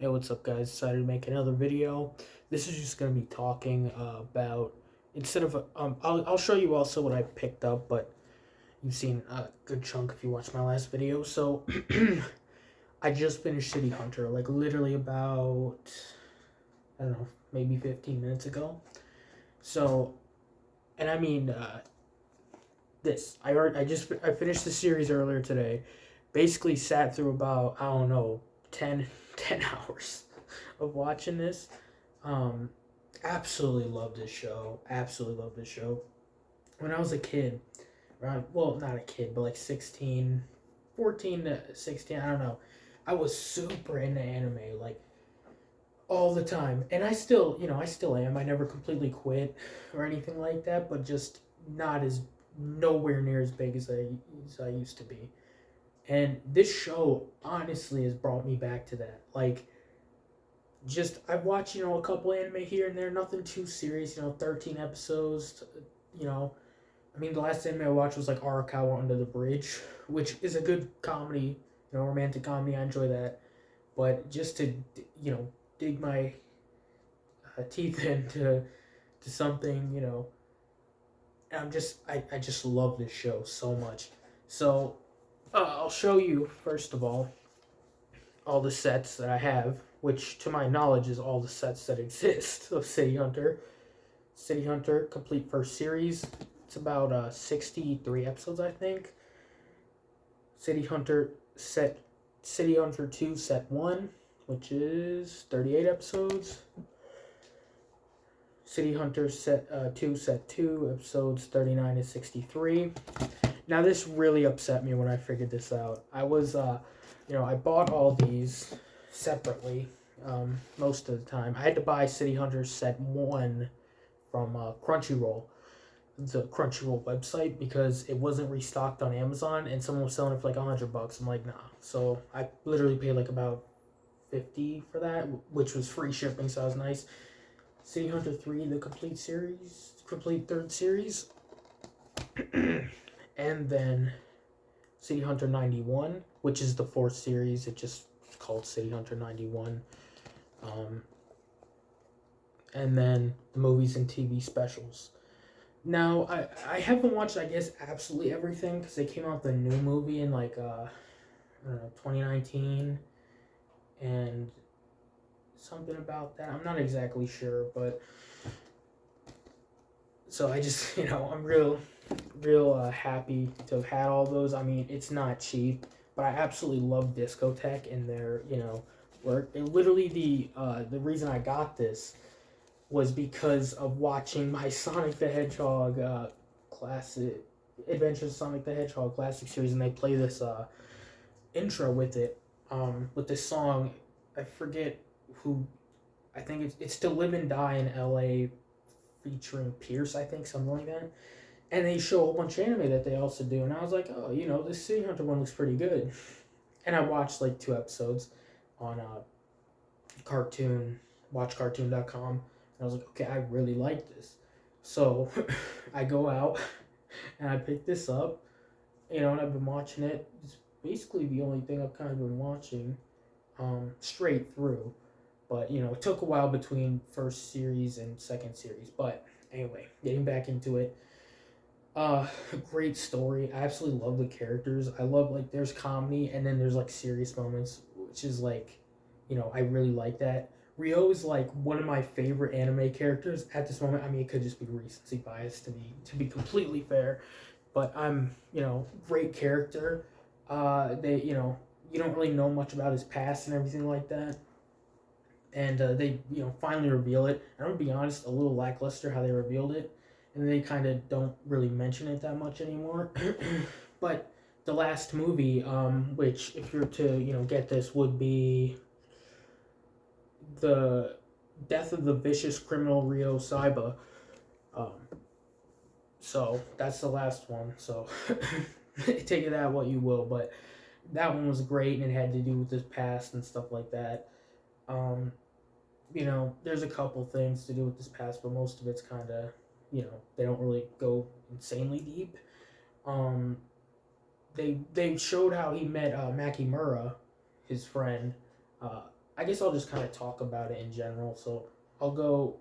Hey, what's up, guys? Decided to make another video. This is just gonna be talking about instead of I'll show you also what I picked up, but you've seen a good chunk if you watched my last video. So I just finished City Hunter, like literally about I don't know, maybe 15 minutes ago. So, and I mean I finished the series earlier today. Basically sat through about I don't know 10 10 hours of watching this. Um, Absolutely love this show. Absolutely love this show. When I was a kid, around, well, not a kid, but like 16, 14 to 16, I don't know. I was super into anime, like all the time. And I still am. I never completely quit or anything like that, but just not as, nowhere near as big as I used to be. And this show honestly has brought me back to that. Like, just I've watched a couple anime here and there, nothing too serious. 13 episodes. You know, I mean the last anime I watched was like Arakawa Under the Bridge, which is a good comedy. Romantic comedy. I enjoy that. But just to dig my teeth into something, I just love this show so much. So I'll show you first of all the sets that I have, which to my knowledge is all the sets that exist of City Hunter. City Hunter complete first series. It's about 63 episodes, I think. City Hunter 2 set 1, which is 38 episodes. City Hunter 2 set 2 episodes 39 to 63. Now this really upset me when I figured this out. I bought all these separately most of the time. I had to buy City Hunter Set 1 from Crunchyroll, the Crunchyroll website, because it wasn't restocked on Amazon, and someone was selling it for like $100. I'm like, nah. So I literally paid like about 50 for that, which was free shipping, so that was nice. City Hunter 3, the complete third series. And then City Hunter 91, which is the fourth series. It just is called City Hunter 91. And then the movies and TV specials. Now, I haven't watched, I guess, absolutely everything, because they came out with a new movie in, like, I don't know, 2019, and something about that. I'm not exactly sure, but, so I just, I'm real happy to have had all those. I mean, it's not cheap, but I absolutely love Discotech and their, work. And literally the reason I got this was because of watching my Sonic the Hedgehog classic Adventures of Sonic the Hedgehog classic series, and they play this intro with it, with this song. I forget who. I think it's To Live and Die in L.A. featuring Pierce, I think, something like that. And they show a whole bunch of anime that they also do, and I was like, oh, this City Hunter one looks pretty good. And I watched like 2 episodes on watchcartoon.com, and I was like, okay, I really like this. So I go out and I pick this up, and I've been watching it. It's basically the only thing I've kind of been watching straight through. But, it took a while between first series and second series. But anyway, getting back into it. Great story. I absolutely love the characters. I love, like, there's comedy and then there's like serious moments, which is like, I really like that. Ryo is like one of my favorite anime characters at this moment. I mean, it could just be recency bias to be completely fair, but great character. You don't really know much about his past and everything like that. And they finally reveal it. I'm gonna be honest, a little lackluster how they revealed it, and they kind of don't really mention it that much anymore. But the last movie, which if you're to get this, would be the death of the vicious criminal Ryo Saiba. So that's the last one. So take it that what you will, but that one was great, and it had to do with his past and stuff like that. There's a couple things to do with this past, but most of it's kind of, they don't really go insanely deep. They showed how he met Makimura, his friend, I guess I'll just kind of talk about it in general. So I'll go.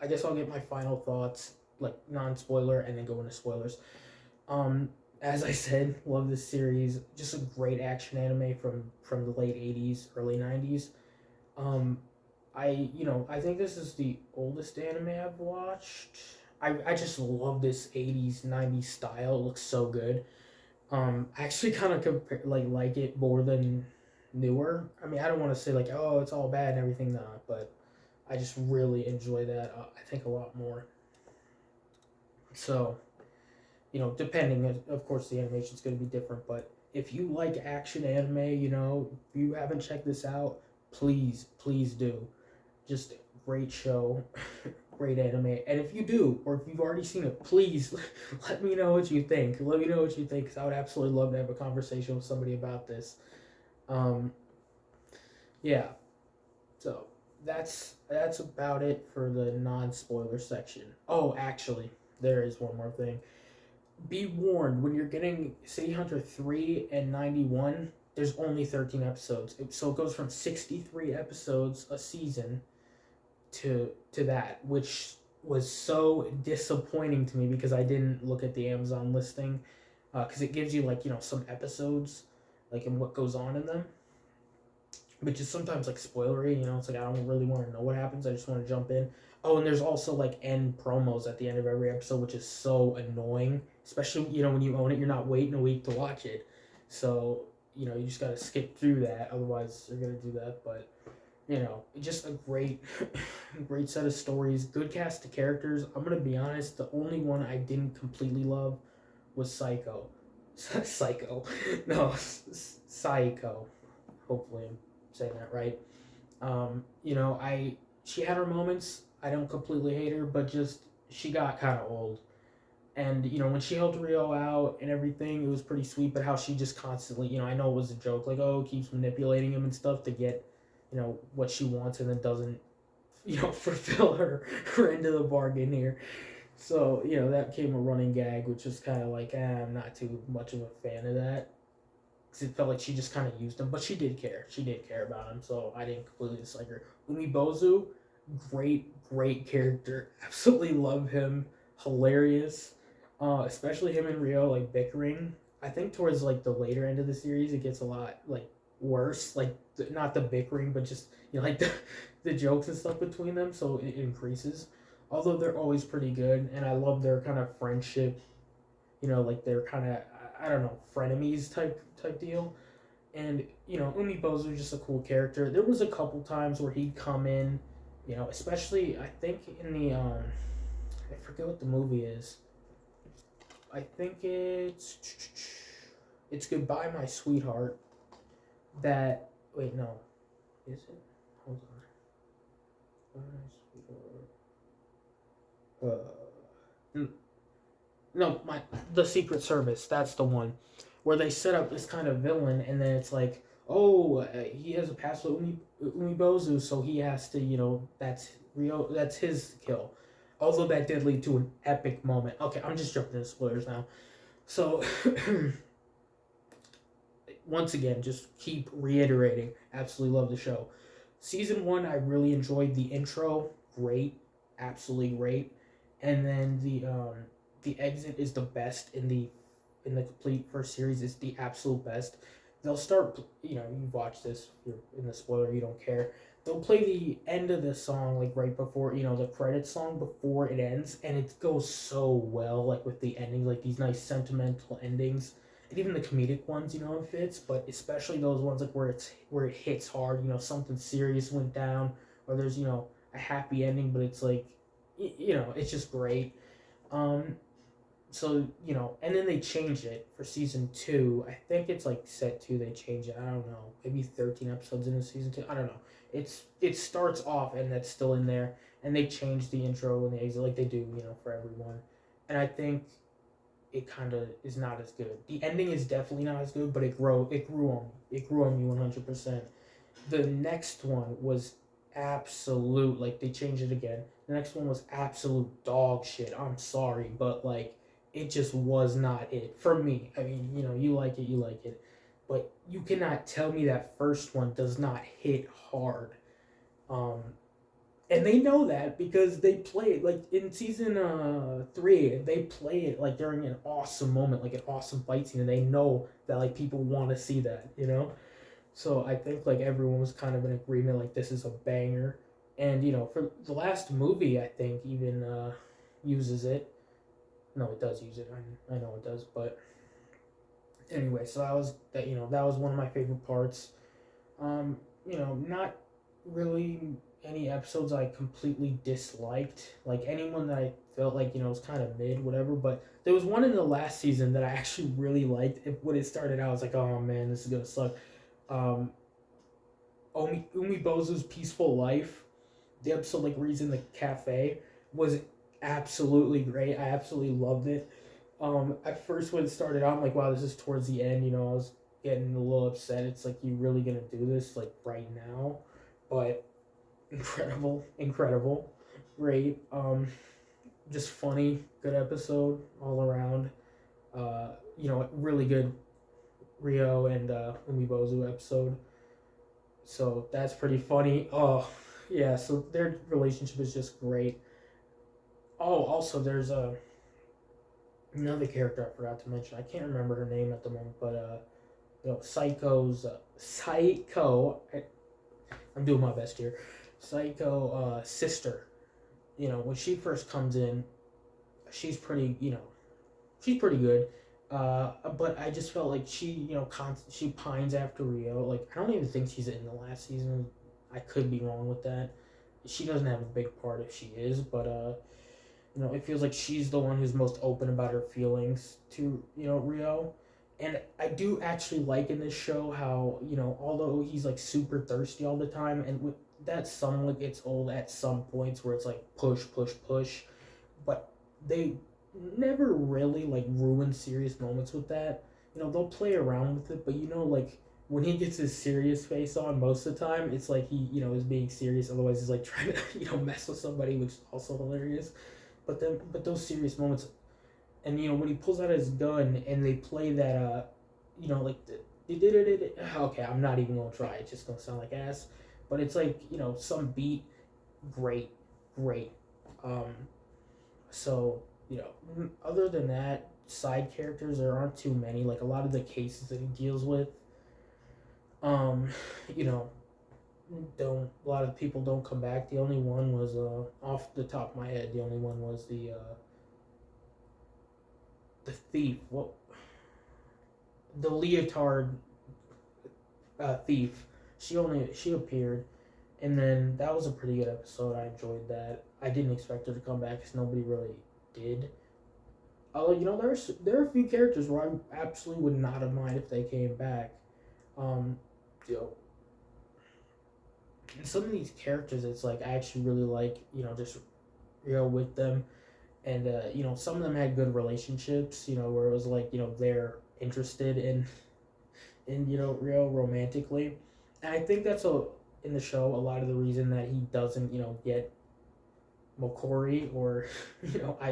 I guess I'll get my final thoughts, like non-spoiler, and then go into spoilers. Um, as I said, love this series. Just a great action anime from the late '80s, early '90s. Um, I think this is the oldest anime I've watched. I just love this '80s '90s style. It looks so good. I actually kind of like it more than newer. I mean, I don't want to say like, oh, it's all bad and everything, not, but I just really enjoy that. I think a lot more. So, depending, of course, the animation's going to be different. But if you like action anime, if you haven't checked this out, please do. Just great show, great anime. And if you do, or if you've already seen it, please let me know what you think. Let me know what you think, because I would absolutely love to have a conversation with somebody about this. Um, yeah, so that's about it for the non-spoiler section. Oh, actually, there is one more thing. Be warned, when you're getting City Hunter 3 and 91, there's only 13 episodes. So it goes from 63 episodes a season to that, which was so disappointing to me because I didn't look at the Amazon listing, because it gives you like some episodes, like and what goes on in them, which is sometimes like spoilery. It's like I don't really want to know what happens. I just want to jump in. Oh, and there's also like end promos at the end of every episode, which is so annoying. Especially when you own it, you're not waiting a week to watch it, so you just gotta skip through that. Otherwise, you're gonna do that. But just a great, great set of stories. Good cast of characters. I'm gonna be honest. The only one I didn't completely love was Psycho. Psycho. No, Psycho. Hopefully, I'm saying that right. She had her moments. I don't completely hate her, but just she got kind of old. And when she helped Rio out and everything, it was pretty sweet. But how she just constantly, I know it was a joke, like keeps manipulating him and stuff to get, what she wants, and then doesn't, fulfill her end of the bargain here. So that became a running gag, which was kind of like, I'm not too much of a fan of that, because it felt like she just kind of used him, but she did care. She did care about him, so I didn't completely dislike her. Umibozu, great character. Absolutely love him. Hilarious. Especially him and Rio like bickering. I think towards like the later end of the series, it gets a lot like worse. Like not the bickering, but just like the jokes and stuff between them. So it increases. Although they're always pretty good, and I love their kind of friendship. Like they're kind of, I don't know, frenemies type deal. And Umibozu was just a cool character. There was a couple times where he'd come in, especially I think in the I forget what the movie is. I think it's Goodbye My Sweetheart. That wait no, is it? Hold on. No, the Secret Service. That's the one where they set up this kind of villain, and then it's like, oh, he has a past with Umibozu, so he has to, that's his kill. Although that did lead to an epic moment. Okay, I'm just jumping into spoilers now. So, once again, just keep reiterating. Absolutely love the show. Season 1, I really enjoyed the intro. Great, absolutely great. And then the exit is the best in the complete first series. Is the absolute best. They'll start. You've watched this. You're in the spoiler. You don't care. They'll play the end of the song like right before the credits song before it ends, and it goes so well like with the ending, like these nice sentimental endings, and even the comedic ones. It fits, but especially those ones like where it hits hard. Something serious went down, or there's a happy ending, but it's like it's just great. Um, so and then they changed it for season 2. I think it's like set 2. They changed it. I don't know, maybe 13 episodes into season 2. I don't know. It starts off and that's still in there, and they changed the intro and the exit like they do for everyone, and I think it kind of is not as good. The ending is definitely not as good, but it grew on me 100%. The next one was absolute, like they changed it again. The next one was absolute dog shit. I'm sorry, but like it just was not it for me. I mean, you like it, but you cannot tell me that first one does not hit hard. Um, and they know that because they play it like in season 3. They play it like during an awesome moment, like an awesome fight scene, and they know that like people want to see that, you know. So I think like everyone was kind of in agreement, like this is a banger, and for the last movie, I think even uses it. No, it does use it. I know it does, but anyway, so that was one of my favorite parts. Not really any episodes I completely disliked. Like anyone that I felt like was kind of mid, whatever. But there was one in the last season that I actually really liked. When it started out, I was like, oh man, this is gonna suck. Um, Bozu's Peaceful Life, the episode like where he's in the cafe, was absolutely great. I absolutely loved it. At first when it started out, I'm like, wow, this is towards the end. I was getting a little upset. It's like, you really gonna do this like right now? But incredible, great. Just funny, good episode all around. Really good Rio and Umibozu episode. So that's pretty funny. Oh, yeah. So their relationship is just great. Oh, also there's another character I forgot to mention. I can't remember her name at the moment, but Psycho. I'm doing my best here. Psycho sister. When she first comes in, she's pretty. She's pretty good. But I just felt like she pines after Rio. Like I don't even think she's in the last season. I could be wrong with that. She doesn't have a big part if she is, but it feels like she's the one who's most open about her feelings to Rio. And I do actually like in this show how although he's like super thirsty all the time, and with that somewhat gets old at some points where it's like push push push, but they never really like ruin serious moments with that. They'll play around with it, but like when he gets his serious face on, most of the time it's like he is being serious. Otherwise, he's like trying to mess with somebody, which is also hilarious. But those serious moments, and when he pulls out his gun and they play that like okay, I'm not even gonna try. It's just gonna sound like ass, but it's like some beat, great, great. Um, so other than that, side characters there aren't too many. Like a lot of the cases that he deals with, um, you know, don't a lot of people don't come back. The only one was off the top of my head. The only one was the thief. What the leotard thief. She appeared, and then that was a pretty good episode. I enjoyed that. I didn't expect her to come back because nobody really did. Although there are a few characters where I absolutely would not have minded if they came back. Um, you know, and some of these characters, it's like I actually really like just with them, and some of them had good relationships. Where it was like they're interested in real romantically, and I think that's in the show a lot of the reason that he doesn't get Mokori or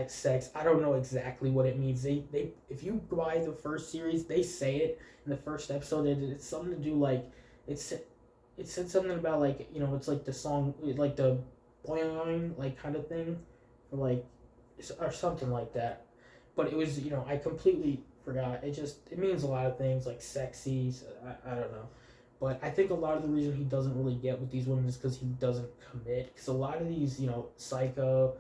sex. I don't know exactly what it means. They if you buy the first series, they say it in the first episode. It's something to do like it's it said something about like it's like the song like the boing like kind of thing, or like or something like that. But it was I completely forgot. It means a lot of things like sexy. So I don't know. But I think a lot of the reason he doesn't really get with these women is because he doesn't commit. Because a lot of these, psycho,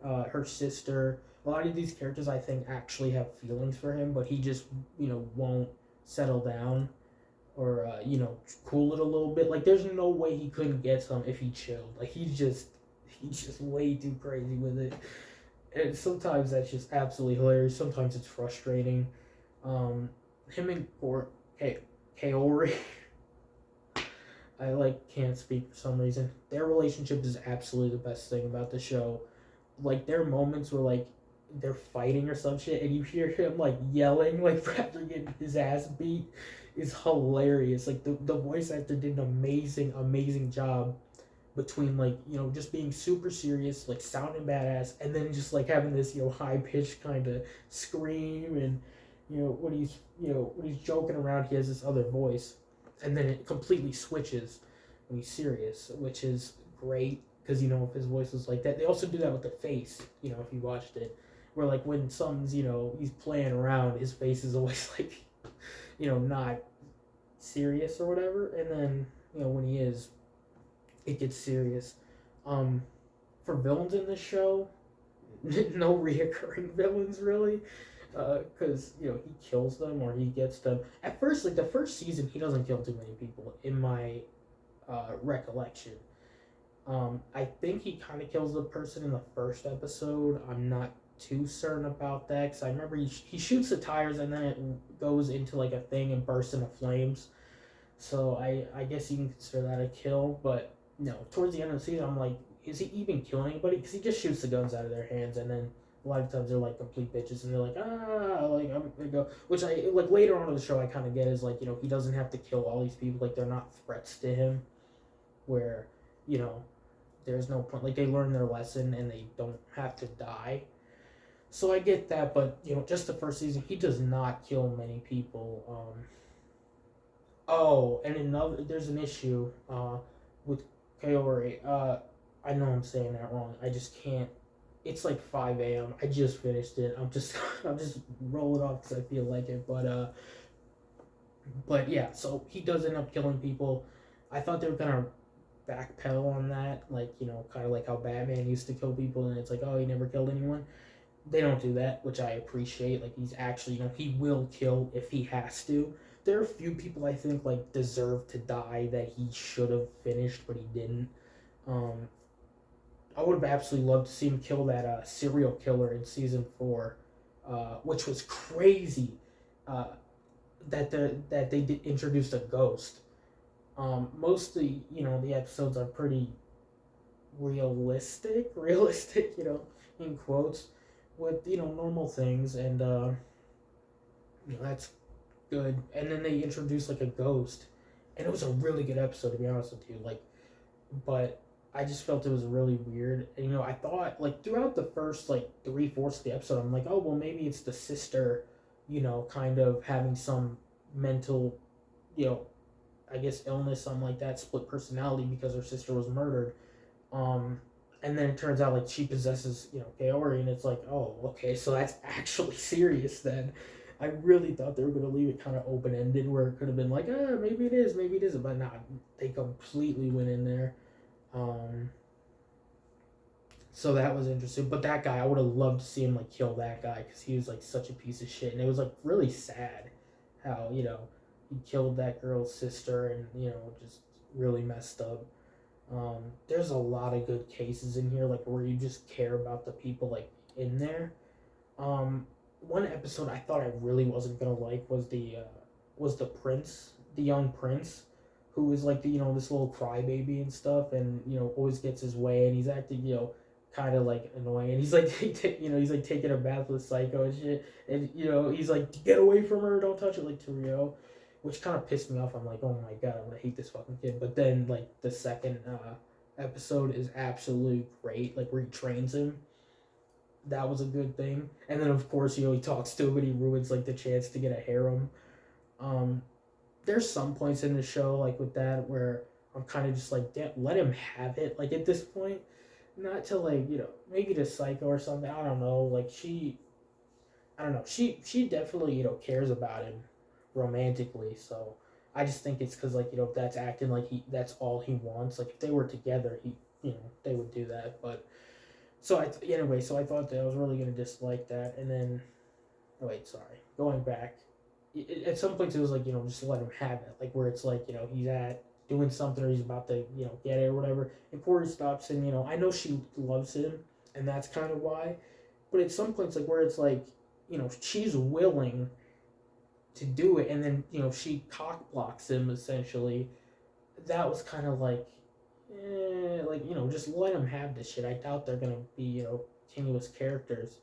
her sister, a lot of these characters I think actually have feelings for him, but he just, won't settle down or, cool it a little bit. Like, there's no way he couldn't get some if he chilled. Like, he's just way too crazy with it. And sometimes that's just absolutely hilarious. Sometimes it's frustrating. Him and Kaori, I can't speak for some reason. Their relationship is absolutely the best thing about the show. Like there are moments where like they're fighting or some shit, and you hear him like yelling like after getting his ass beat is hilarious. Like the voice actor did an amazing job between like just being super serious, like sounding badass, and then just like having this high pitched kind of scream and when he's joking around, he has this other voice, and then it completely switches when he's serious, which is great because if his voice was like that. They also do that with the face. If you watched it, where like when something's he's playing around, his face is always like not serious or whatever, and then when he is, it gets serious. Um, for villains in this show, no reoccurring villains really, because he kills them or he gets them. At first, like the first season, he doesn't kill too many people in my recollection. I think he kind of kills the person in the first episode. I'm not too certain about that because I remember he shoots the tires and then it goes into like a thing and bursts into flames. So I guess you can consider that a kill. But no, towards the end of the season, I'm like, is he even killing anybody? Because he just shoots the guns out of their hands, and then a lot of times they're like complete bitches, and they're like, like I'm gonna go. Which I like later on in the show, I kind of get is like he doesn't have to kill all these people. Like they're not threats to him, where you know there's no point. Like they learn their lesson and they don't have to die. So I get that, but just the first season, he does not kill many people. Oh, and there's an issue with Kaori. I know I'm saying that wrong. I just can't. It's like 5 a.m. I just finished it. I'm just rolling off because I feel like it. But yeah. So he does end up killing people. I thought they were gonna backpedal on that, like kind of like how Batman used to kill people, and it's like, oh, he never killed anyone. They don't do that, which I appreciate. Like he's actually, he will kill if he has to. There are a few people I think like deserve to die that he should have finished, but he didn't. Um, I would have absolutely loved to see him kill that serial killer in season 4, which was crazy. Uh, that they did introduced a ghost. Most of the episodes are pretty realistic, in quotes, with normal things, and that's good. And then they introduced like a ghost, and it was a really good episode to be honest with you. Like, but I just felt it was really weird. And I thought like throughout the first like 3/4 of the episode, I'm like, oh well, maybe it's the sister, kind of having some mental, you know, I guess illness, something like that, split personality because her sister was murdered. Um, and then it turns out like she possesses Kaori, and it's like, oh, okay, so that's actually serious then. I really thought they were gonna leave it kind of open ended, where it could have been like, maybe it is, maybe it isn't, but not. They completely went in there. Um, so that was interesting. But that guy, I would have loved to see him like kill that guy because he was like such a piece of shit, and it was like really sad how he killed that girl's sister, and just really messed up. There's a lot of good cases in here, like where you just care about the people like in there. Um, One episode I thought I really wasn't gonna like was the prince, the young prince, who is like the this little crybaby and stuff, and always gets his way, and he's acting kind of like annoying, and he's like he's like taking a bath with Psycho and shit, and he's like, get away from her, don't touch it, like to Rio, which kind of pissed me off. I'm like, oh my god, I'm gonna hate this fucking kid. But then like the second episode is absolutely great, like where he trains him. That was a good thing. And then of course he talks to him and he ruins like the chance to get a harem. um there's some points in the show like with that where I'm kind of just like, damn, let him have it, like at this point. Not to like maybe to Psycho or something, I don't know, like I don't know. She definitely cares about him romantically. So I just think it's because like that's acting like that's all he wants. Like if they were together, he they would do that. But so anyway, so I thought that I was really gonna dislike that, and then oh wait, sorry, going back. At some points it was like just let him have it, like where it's like he's at doing something or he's about to get it or whatever, and Corey stops and I know she loves him, and that's kind of why. But at some points like where it's like she's willing to do it, and then she cock blocks him essentially. That was kind of like, like just let him have this shit. I doubt they're gonna be continuous characters,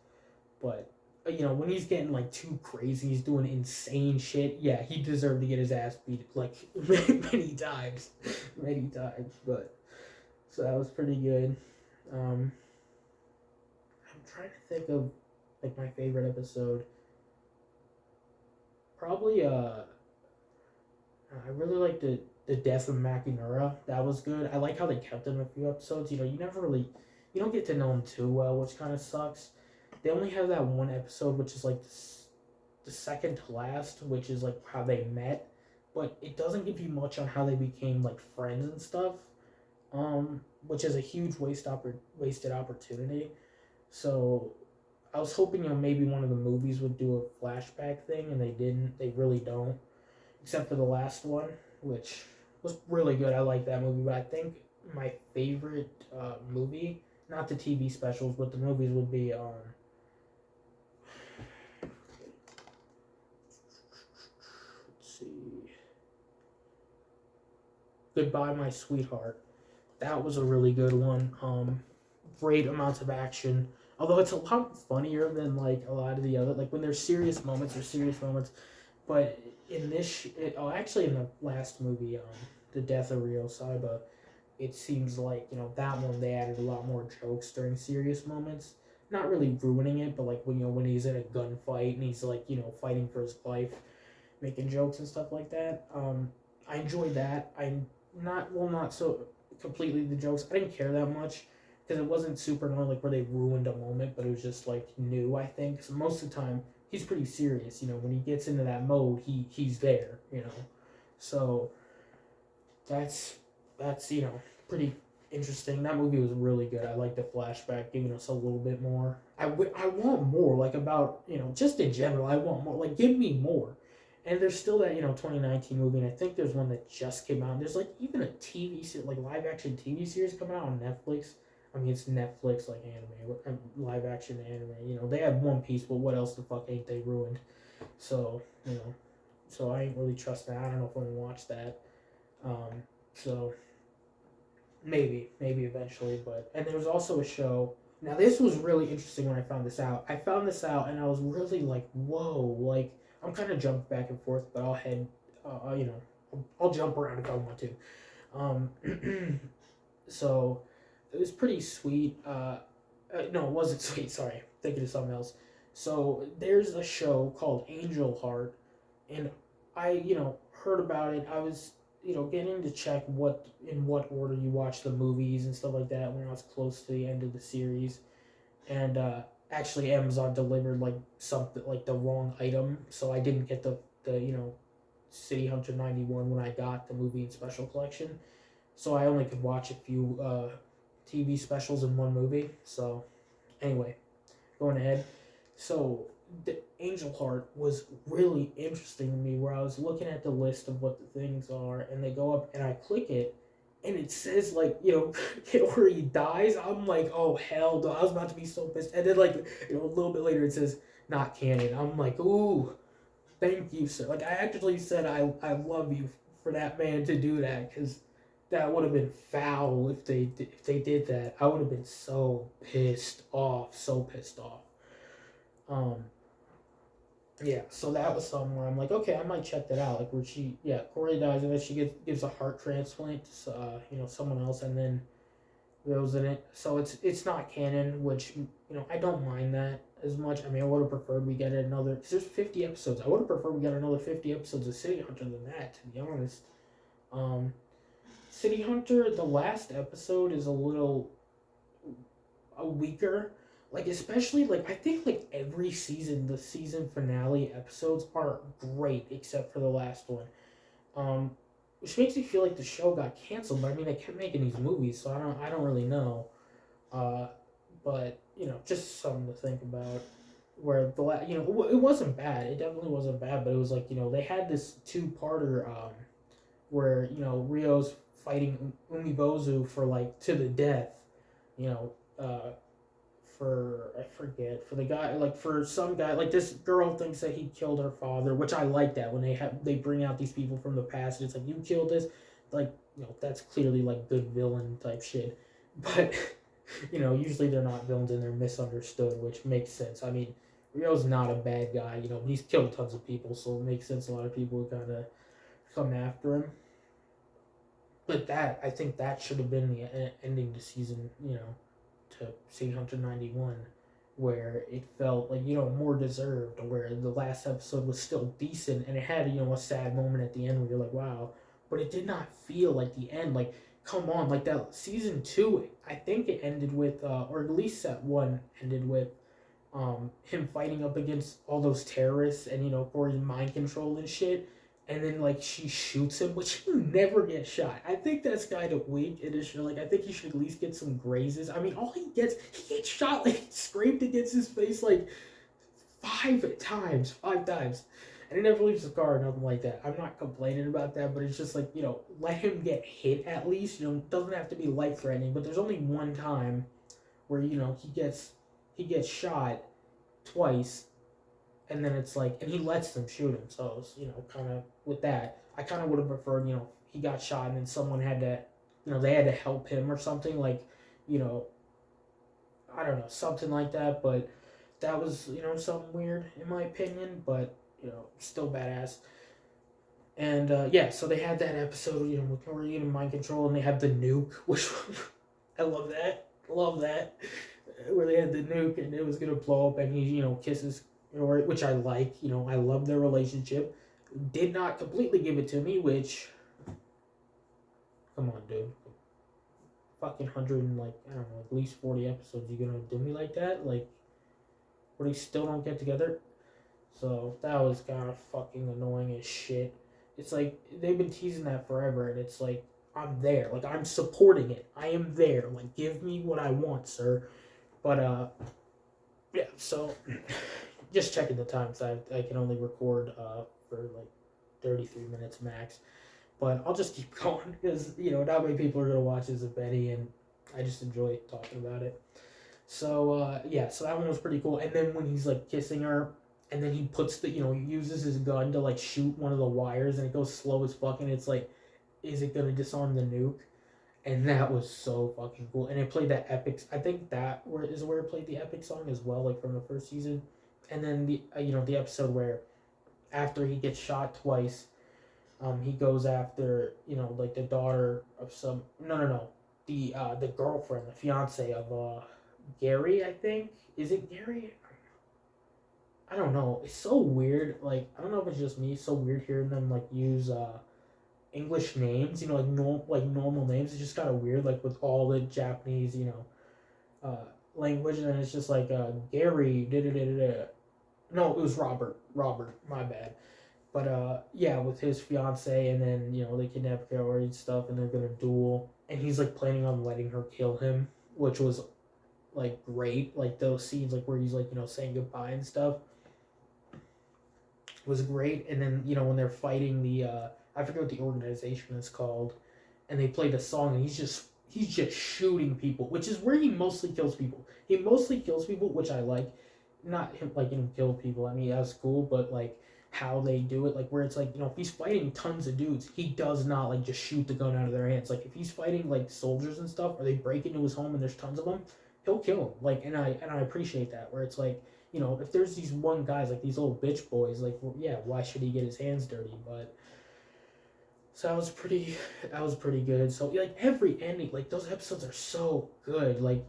but when he's getting like too crazy, he's doing insane shit. Yeah, he deserved to get his ass beat like many times, many times. But so that was pretty good. I'm trying to think of like my favorite episode. Probably I really like the death of Makinura. That was good. I like how they kept him a few episodes. You know, you don't get to know him too well, which kind of sucks. They only have that one episode, which is like the second to last, which is like how they met, but it doesn't give you much on how they became like friends and stuff. Which is a huge wasted opportunity. So I was hoping, maybe one of the movies would do a flashback thing, and they didn't. They really don't, except for the last one, which was really good. I like that movie, but I think my favorite movie, not the TV specials, but the movies, would be let's see, Goodbye My Sweetheart. That was a really good one. Great amounts of action. Although it's a lot funnier than like a lot of the other, like when there's serious moments, there's serious moments. But in actually in the last movie, The Death of Rio Saiba, it seems like, that one they added a lot more jokes during serious moments. Not really ruining it, but like when he's in a gunfight and he's like, fighting for his life, making jokes and stuff like that. I enjoyed that. Not so completely the jokes. I didn't care that much because it wasn't super annoying, like where they ruined a moment, but it was just like new. I think so. Most of the time, he's pretty serious. When he gets into that mode, he's there. So that's pretty interesting. That movie was really good. I like the flashback, giving us a little bit more. I want more, like about just in general. I want more. Like give me more. And there's still that 2019 movie, and I think there's one that just came out. There's like even a TV series, like live action TV series coming out on Netflix. I mean, it's Netflix, like anime, live action anime. They had One Piece, but what else the fuck ain't they ruined? So so I ain't really trust that. I don't know if I'm gonna watch that. So maybe eventually, and there was also a show. Now this was really interesting when I found this out. I found this out and I was really like, whoa! Like I'm kind of jumping back and forth, but I'll head, I'll jump around if I want to. So it was pretty sweet. No, it wasn't sweet. Sorry, thinking of something else. So there's a show called Angel Heart, and I heard about it. I was getting to check in what order you watch the movies and stuff like that when I was close to the end of the series, and actually Amazon delivered like something like the wrong item, so I didn't get the City Hunter 91 when I got the movie and special collection, so I only could watch a few TV specials in one movie. So anyway, going ahead. So the Angel Heart was really interesting to me, where I was looking at the list of what the things are, and they go up, and I click it, and it says like where he dies. I'm like, oh hell no! I was about to be so pissed, and then like a little bit later it says not canon. I'm like, ooh, thank you, sir. Like I actually said I love you for that man to do that, because that would have been foul if they did that. I would have been so pissed off, so pissed off. Um, yeah, so that was somewhere I'm like, okay, I might check that out. Like where Corey dies and then she gives a heart transplant to someone else, and then goes in it. So it's not canon, which I don't mind that as much. I mean, I would have preferred we get another, because there's 50 episodes. I would have preferred we got another 50 episodes of City Hunter than that, to be honest. Um, City Hunter, the last episode is a little weaker. Like especially like I think like every season, the season finale episodes are great except for the last one. Which makes me feel like the show got canceled. But I mean, they kept making these movies, so I don't really know. Uh, but just something to think about. Where it wasn't bad. It definitely wasn't bad, but it was like they had this two-parter where Rio's fighting Umibozu for like to the death. You know, for I forget, for the guy, like for some guy, like this girl thinks that he killed her father, which I like that when they bring out these people from the past. And it's like, you killed this, like that's clearly like good villain type shit. But usually they're not villains and they're misunderstood, which makes sense. I mean, Rio's not a bad guy, but he's killed tons of people, so it makes sense a lot of people would kind of come after him. But I think that should have been the ending to season, to City Hunter 91, where it felt like, more deserved, where the last episode was still decent and it had, a sad moment at the end where you're like, wow, but it did not feel like the end. Like, come on, like that season 2, I think it ended with, or at least set 1 ended with him fighting up against all those terrorists and, for his mind control and shit. And then, like, she shoots him, which he never gets shot. I think that's kind of weak in this show. Like, I think he should at least get some grazes. I mean, he gets shot, like, scraped against his face, like, 5 times. 5 times. And he never leaves a scar or nothing like that. I'm not complaining about that, but it's just like, let him get hit at least. It doesn't have to be life-threatening, but there's only one time where, he gets shot twice, and then it's like, and he lets them shoot him. So it's, kind of with that, I kind of would have preferred, he got shot and then someone had to, they had to help him or something, like, I don't know, something like that. But that was, something weird in my opinion, but still badass. And yeah, so they had that episode, with Noreen and mind control, and they had the nuke, which I love that, where they had the nuke and it was gonna blow up, and he, kisses, which I like. I love their relationship. Did not completely give it to me, which, come on, dude, fucking 100 and, like, I don't know, at least 40 episodes. You gonna do me like that? Like, where they still don't get together? So that was kind of fucking annoying as shit. It's like they've been teasing that forever, and it's like, I'm there. Like, I'm supporting it. I am there. Like, give me what I want, sir. But yeah. So just checking the time, because I can only record for like 33 minutes max. But I'll just keep going because, not many people are going to watch this, if any, and I just enjoy talking about it. So, yeah, so that one was pretty cool. And then when he's, like, kissing her, and then he puts he uses his gun to, like, shoot one of the wires, and it goes slow as fuck, and it's like, is it going to disarm the nuke? And that was so fucking cool. And it played that epic, I think that is where it played the epic song as well, like, from the first season. And then the episode where after he gets shot twice, he goes after, like, the daughter of some, no, the girlfriend, the fiance of Gary, I think. Is it Gary? I don't know. It's so weird. Like, I don't know if it's just me. It's so weird hearing them, like, use English names. Like, normal names. It's just kind of weird. Like, with all the Japanese, language, and then it's just like Gary. Da da da da. No, it was Robert. Robert. My bad. But yeah, with his fiance, and then they kidnap Gary and stuff, and they're gonna duel, and he's like planning on letting her kill him, which was like great. Like those scenes, like where he's like saying goodbye and stuff, was great. And then when they're fighting the I forget what the organization is called, and they play the song, and he's just shooting people, which is where he mostly kills people. He mostly kills people, which I like. Not him like kill people. I mean, that's cool, but like how they do it, like where it's like if he's fighting tons of dudes, he does not like just shoot the gun out of their hands. Like if he's fighting like soldiers and stuff, or they break into his home and there's tons of them, he'll kill them. Like, and I appreciate that, where it's like if there's these one guys, like these little bitch boys, like, well, yeah, why should he get his hands dirty? But so that was pretty good. So like every ending, like those episodes are so good, like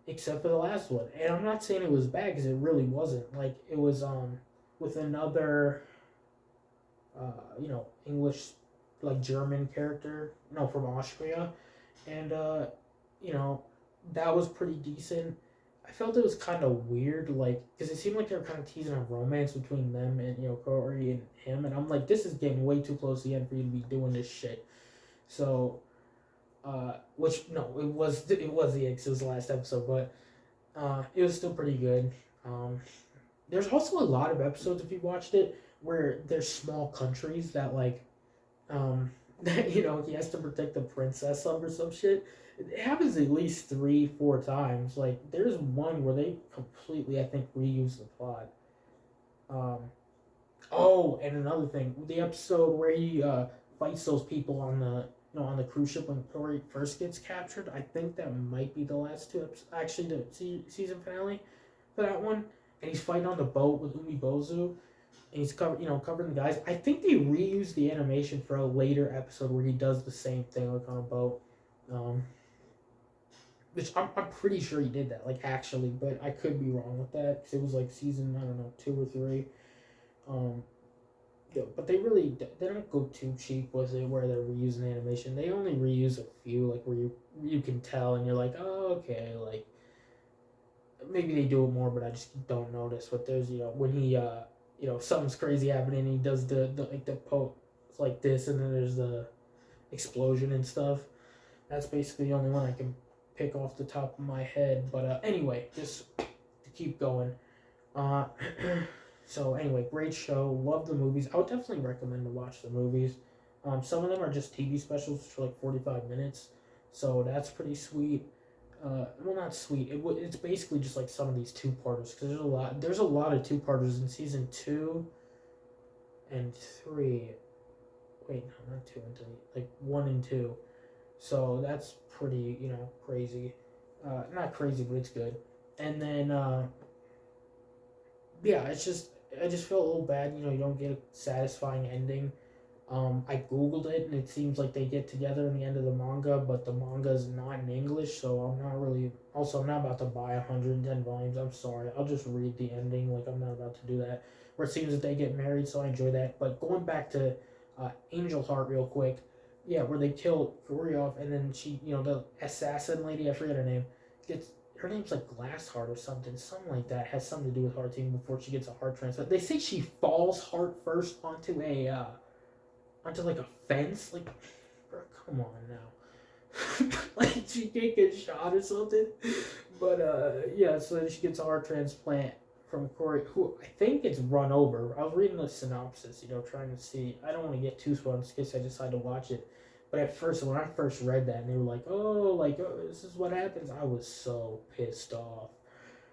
except for the last one. And I'm not saying it was bad, because it really wasn't. Like it was with another English, like German character, no, from Austria, and that was pretty decent. I felt it was kind of weird, like, because it seemed like they were kind of teasing a romance between them and Corey and him, and I'm like, this is getting way too close to the end for you to be doing this shit. So, which no, it was the end, 'cause it was the last episode, but it was still pretty good. There's also a lot of episodes, if you watched it, where there's small countries that like that he has to protect the princess of or some shit. It happens at least 3-4 times. Like there's one where they completely, I think, reuse the plot. Oh, and another thing, the episode where he fights those people on the on the cruise ship when Tori first gets captured. I think that might be the last two episodes, actually the season finale for that one. And he's fighting on the boat with Umibozu, and he's covering the guys. I think they reused the animation for a later episode where he does the same thing, like on a boat. which I'm pretty sure he did that, like actually, but I could be wrong with that because it was like season, I don't know, 2 or 3. Um, yeah, but they don't go too cheap with it where they're reusing animation. They only reuse a few, like where you can tell and you're like, oh okay, like maybe they do it more, but I just don't notice. But there's when he something's crazy happening, and he does the like the poke like this, and then there's the explosion and stuff. That's basically the only one I can pick off the top of my head. But anyway, just to keep going. Uh, so anyway, great show. Love the movies. I would definitely recommend to watch the movies. Some of them are just TV specials for like 45 minutes, so that's pretty sweet. Well, not sweet. It's basically just like some of these two parters because there's a lot. There's a lot of two parters in season 2 and 3. Wait, no, not 2 and 3. Like 1 and 2. So that's pretty, crazy. Not crazy, but it's good. And then, yeah, I just felt a little bad. You don't get a satisfying ending. I googled it, and it seems like they get together in the end of the manga, but the manga is not in English, so I'm not really. Also, I'm not about to buy 110 volumes. I'm sorry. I'll just read the ending. Like I'm not about to do that. Where it seems that they get married, so I enjoy that. But going back to Angel Heart real quick, yeah, where they kill Gory off, and then she, the assassin lady, I forget her name, gets her name's like Glass Heart or something like that. Has something to do with Heart Team before she gets a heart transplant. They say she falls heart first onto like a fence. Like, bro, come on now. Like she can't get shot or something. But yeah, so then she gets a heart transplant from Corey, who I think gets run over. I was reading the synopsis, trying to see. I don't want to get too spoiled in case I decide to watch it. But at first, when I first read that, and they were like, oh, this is what happens, I was so pissed off.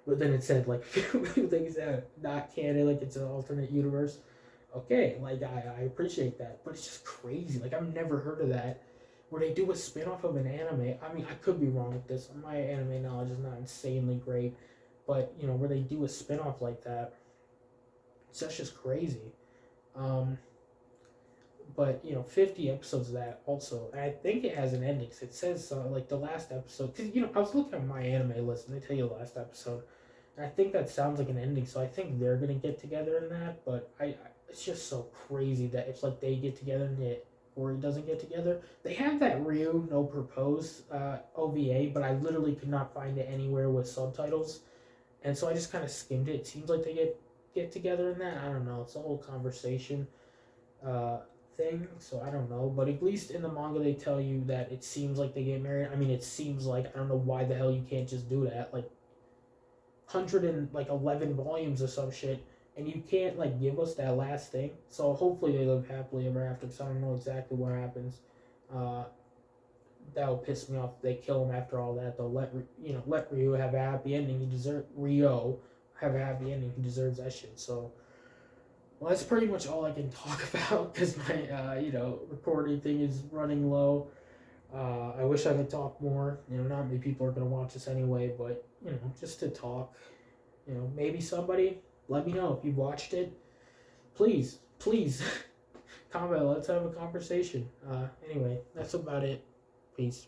But then it said like a few things that not canon, like it's an alternate universe. Okay, like I appreciate that, but it's just crazy. Like I've never heard of that. Where they do a spin-off of an anime. I mean, I could be wrong with this. My anime knowledge is not insanely great, but where they do a spin-off like that, so that's just crazy. Um, but 50 episodes of that also. And I think it has an ending. 'Cause it says like the last episode. Because I was looking at my anime list, and they tell you the last episode. And I think that sounds like an ending, so I think they're gonna get together in that. But it's just so crazy that if like they get together and it or it doesn't get together. They have that Ryu no propose OVA, but I literally could not find it anywhere with subtitles, and so I just kind of skimmed it. It seems like they get together in that. I don't know. It's a whole conversation uh, thing, so I don't know. But at least in the manga, they tell you that it seems like they get married. I mean, it seems like I don't know why the hell you can't just do that. Like 111 volumes or some shit, and you can't like give us that last thing. So hopefully they live happily ever after. Because I don't know exactly what happens. Uh, that'll piss me off. If they kill him after all that. They'll let Ryu have a happy ending. He deserves Rio have a happy ending. He deserves that shit. So. Well, that's pretty much all I can talk about because my, recording thing is running low. I wish I could talk more. Not many people are going to watch this anyway, but, just to talk. Maybe somebody, let me know if you watched it. Please, please, comment. Let's have a conversation. Anyway, that's about it. Peace.